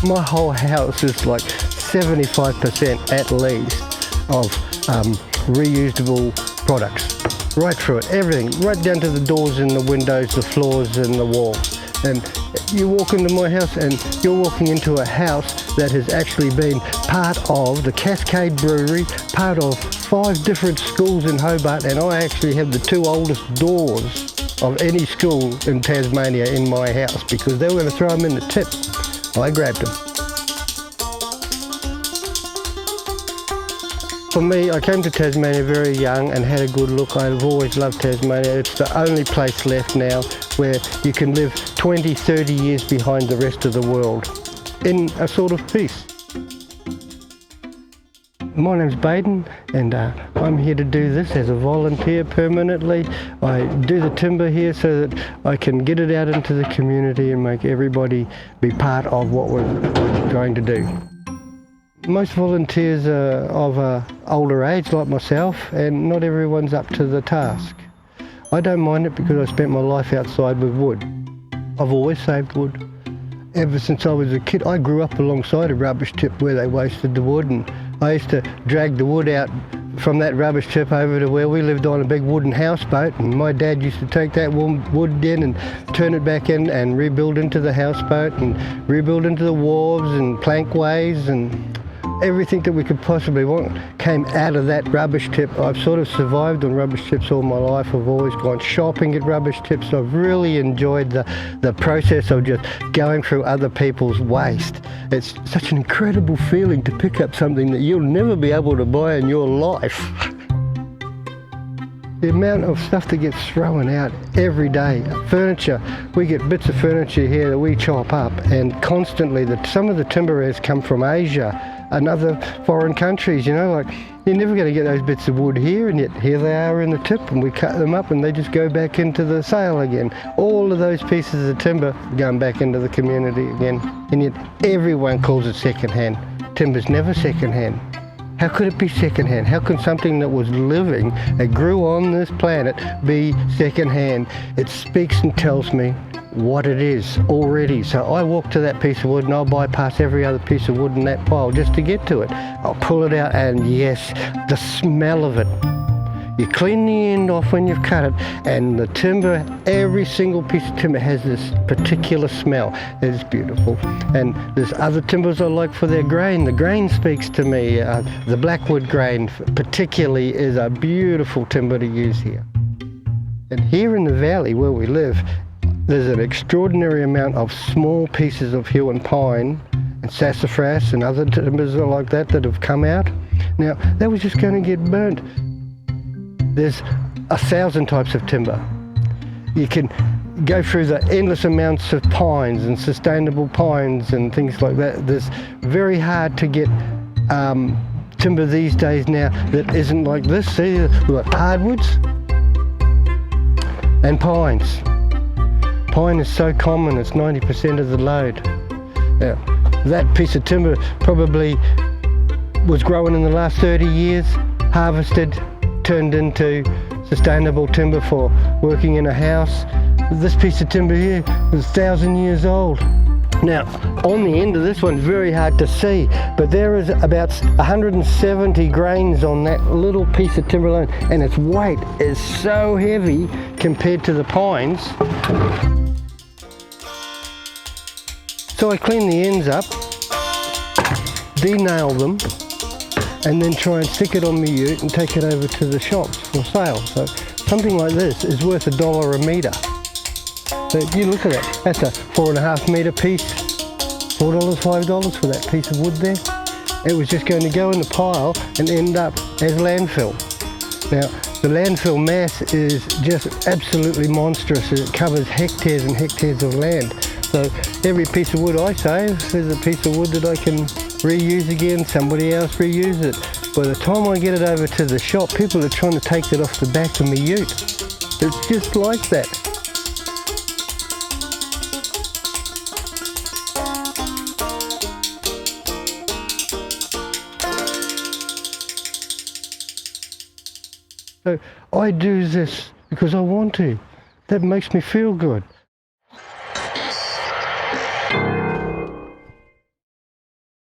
My whole house is like 75% at least of reusable products. Right through it, everything, right down to the doors and the windows, the floors and the walls. And you walk into my house and you're walking into a house that has actually been part of the Cascade Brewery, part of 5 different schools in Hobart, and I actually have the 2 oldest doors of any school in Tasmania in my house because they were going to throw them in the tip. I grabbed them. For me, I came to Tasmania very young and had a good look. I've always loved Tasmania. It's the only place left now where you can live 20, 30 years behind the rest of the world in a sort of peace. My name's Baden and I'm here to do this as a volunteer permanently. I do the timber here so that I can get it out into the community and make everybody be part of what we're going to do. Most volunteers are of older age like myself, and not everyone's up to the task. I don't mind it because I spent my life outside with wood. I've always saved wood. Ever since I was a kid, I grew up alongside a rubbish tip where they wasted the wood, and I used to drag the wood out from that rubbish tip over to where we lived on a big wooden houseboat, and my dad used to take that wood in and turn it back in and rebuild into the houseboat and rebuild into the wharves and plankways, and everything that we could possibly want came out of that rubbish tip. I've sort of survived on rubbish tips all my life. I've always gone shopping at rubbish tips. I've really enjoyed the process of just going through other people's waste. It's such an incredible feeling to pick up something that you'll never be able to buy in your life. The amount of stuff that gets thrown out every day. Furniture, we get bits of furniture here that we chop up, and constantly some of the timber has come from Asia and other foreign countries, you know, like you're never going to get those bits of wood here, and yet here they are in the tip, and we cut them up and they just go back into the sale again. All of those pieces of timber going back into the community again, and yet everyone calls it second-hand. Timber's never second-hand. How could it be second-hand? How can something that was living, that grew on this planet, be second-hand? It speaks and tells me what it is already. So I walk to that piece of wood and I'll bypass every other piece of wood in that pile just to get to it. I'll pull it out, and yes, the smell of it. You clean the end off when you've cut it, and the timber, every single piece of timber has this particular smell. It's beautiful. And there's other timbers I like for their grain. The grain speaks to me. The blackwood grain particularly is a beautiful timber to use here. And here in the valley where we live, there's an extraordinary amount of small pieces of Huon pine and sassafras and other timbers like that that have come out. Now, that was just going to get burnt. There's 1,000 types of timber. You can go through the endless amounts of pines and sustainable pines and things like that. There's very hard to get timber these days now that isn't like this. See, we've got hardwoods and pines. Pine is so common, it's 90% of the load. Now, that piece of timber probably was grown in the last 30 years, harvested, turned into sustainable timber for working in a house. This piece of timber here is 1,000 years old. Now, on the end of this one, very hard to see, but there is about 170 grains on that little piece of timber alone, and its weight is so heavy compared to the pines. So I clean the ends up, de-nail them, and then try and stick it on my ute and take it over to the shops for sale. So something like this is worth $1 a metre. So you look at that, that's a 4.5 metre piece, $4, $5 for that piece of wood there. It was just going to go in the pile and end up as landfill. Now, the landfill mass is just absolutely monstrous. It covers hectares and hectares of land. So every piece of wood I save is a piece of wood that I can reuse again, somebody else reuse it. By the time I get it over to the shop, people are trying to take it off the back of my ute. It's just like that. So I do this because I want to. That makes me feel good.